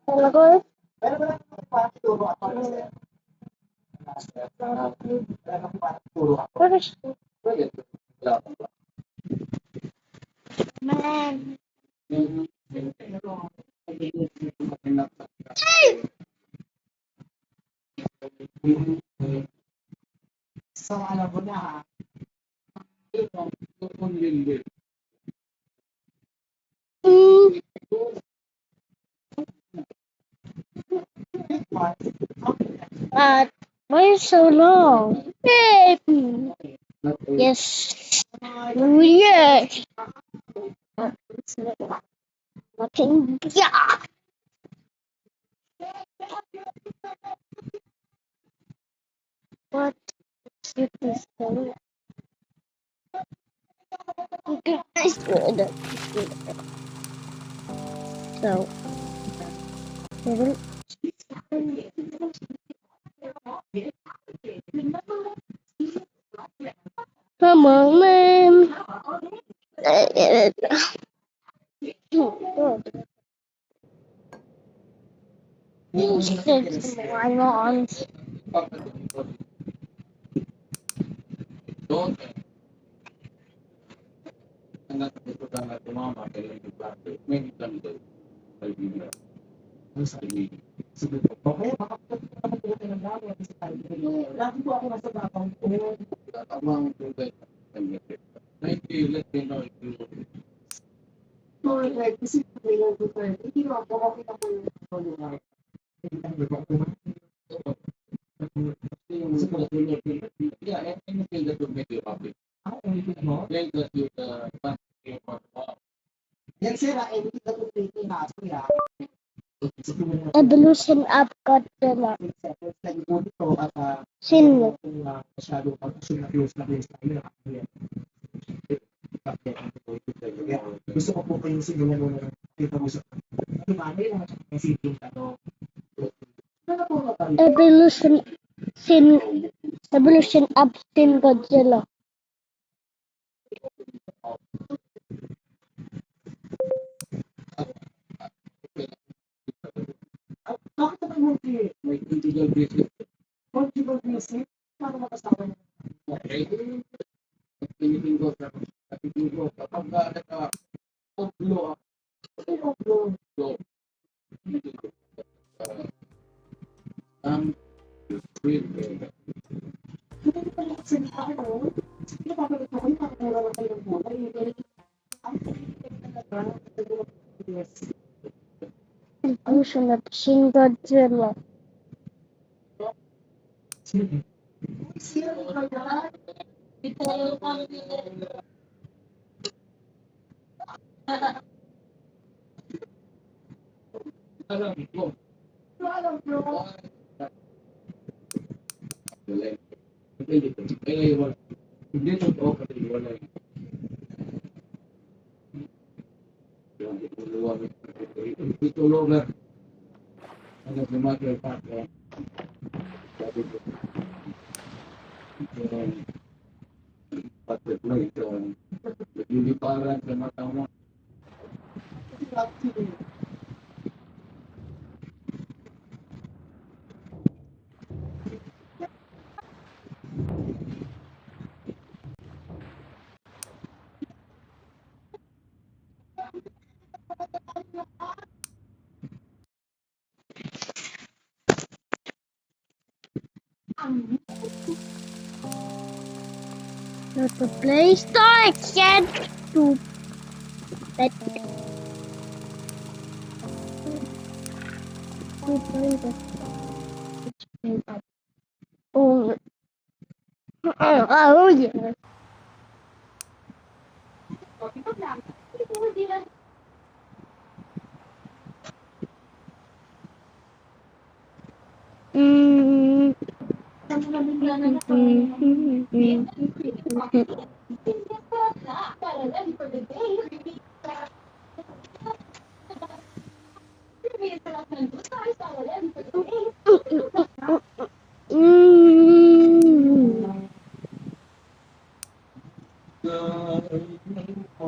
Talaga? Pero man. So, alam mo na ha. Mm. But why so long? Yes. Oh, yes. Nothing. Yeah. What is this thing? This good. So, come on, man. Six lions. Okay, makapagpunta ka ng dami. Lagi po ako nasa babang po. So, like, kasi yung Duterte, hindi mo ako okay na po yung lugar. Ah, anything mo? Yan sila, anything na po pretty na ako ya. Evolution of Godzilla. Sino? Masyado pag-assume na close na tayo. Gusto ko po kayong sigawan mo na kita mo sa tumali lang at may simpleng tanong. Ano po na tayo? Sin Evolution of Sin Godzilla. Bakit naman conjugal music? Paano makasawa niya? Hindi pa lang sa ako. Hindi pa pala ko yung pagkakala ng kayong buhay. Ang talaga, yes. Evolution of Shin Godzilla. Sino ba yan? Alam bro. Not the Play Store can't do that. Oh, oh yeah. Mm. Mm. Mm.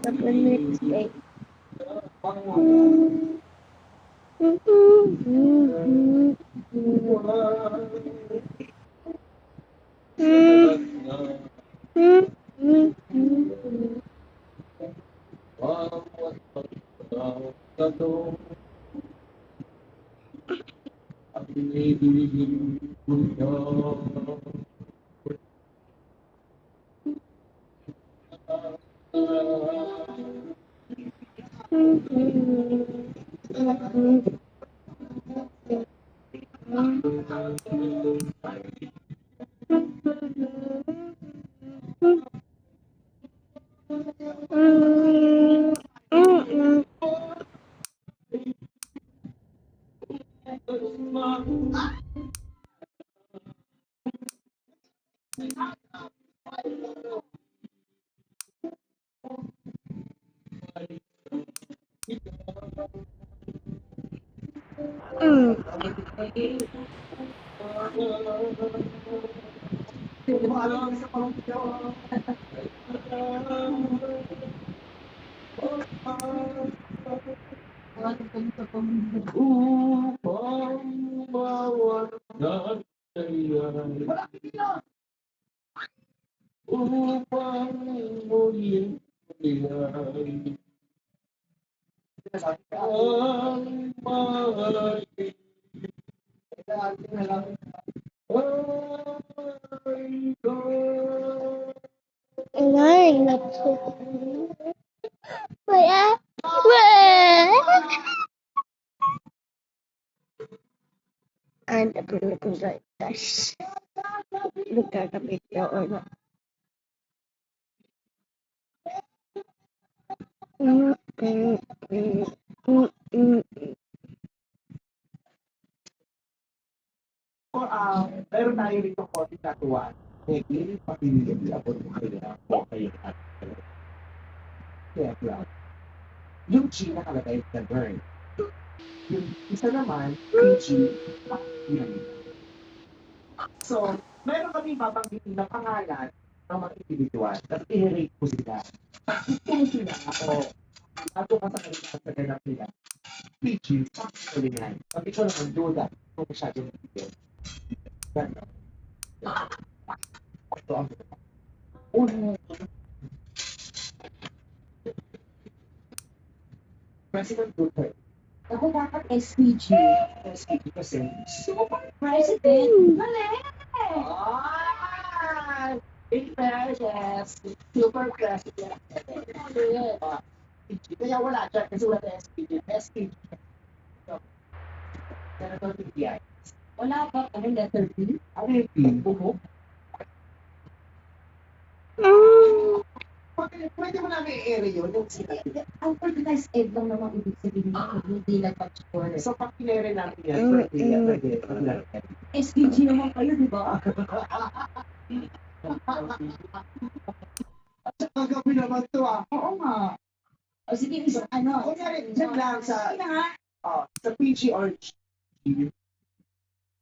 7 minutes late. Mm. Mm. Nine, not two. Wait, and the political right. Look at the picture or not. Mm, mm, mm, mm, mm. Meron tayo rito konting katuwaan. Hindi papiliin ako ng kaya o kaya at kaya lang. Yung G nakalagay sa burn. Yung isa naman, PG, yun. So, meron kami babanggitin na pangalan ng mga individual. Tapos i-rate ko sila. Kung sila ako, ato ka sa kanila sa ganap nila, PG, actually na. Pag ikaw naman duda, kung masyadong video. Gano'n. Ito ang uno. President Duterte. Ako dapat SPG. SPG kasi Super President. Mali! Ah! In fairness, super president. Kaya wala dyan kasi wala na SPG. SPG. So, Senator PTI. Wala ba kami letter B? Ano yung P? Bumo? Pwede mo namin i-area yun yung sila. Ang organized ed lang naman ibig sabihin ko, hindi nag-score. So, pag kinere namin yan, pwede. SPG naman kayo, di ba? At saka gabi naman to Oo nga. O sige, isang ano. Kunyari, dyan lang sa, Sige nga. sa PG or G.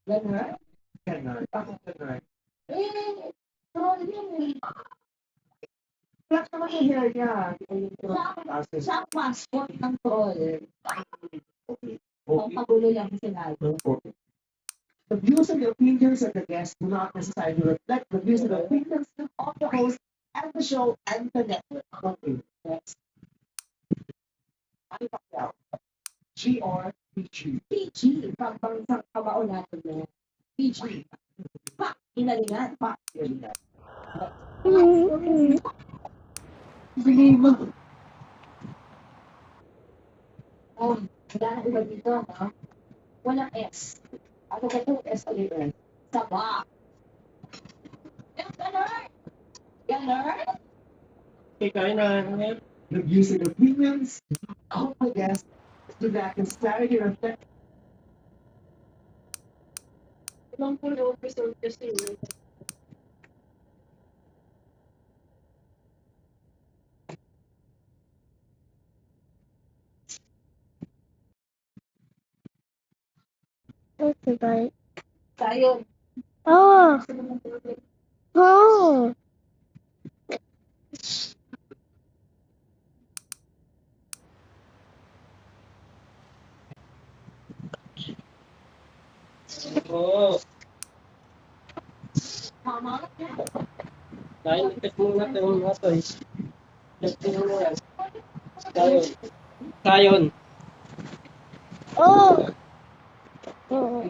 Ganun? Ganun. Bakit ganun? Troll yun eh. Black naman yung hair niya. Siya ang mascot ng troll. Okay. Ang pagulo lang sa Senado. Okay. The views and the opinions of the guests do not necessarily reflect the views and the opinions of the host and the show and the network. Okay, next. Ano pa kaya? G or PG? PG, pambansang kamao natin na. PG. Pa, inalingan. Pa, yan yan. Sige mo. Oh, wala na iba dito, no? Walang S. Ano ba itong SLAN? Saba. Ganon. Ganon. The views and opinions of the guests do not necessarily reflect Ibang pulo, episode kasi. Okay, bye. Tayo. Oh, oh. Oo. Mama. Dahil ikat muna itong mga to. Ikat mo yan. Kayon. Kayon. Oh. Oh.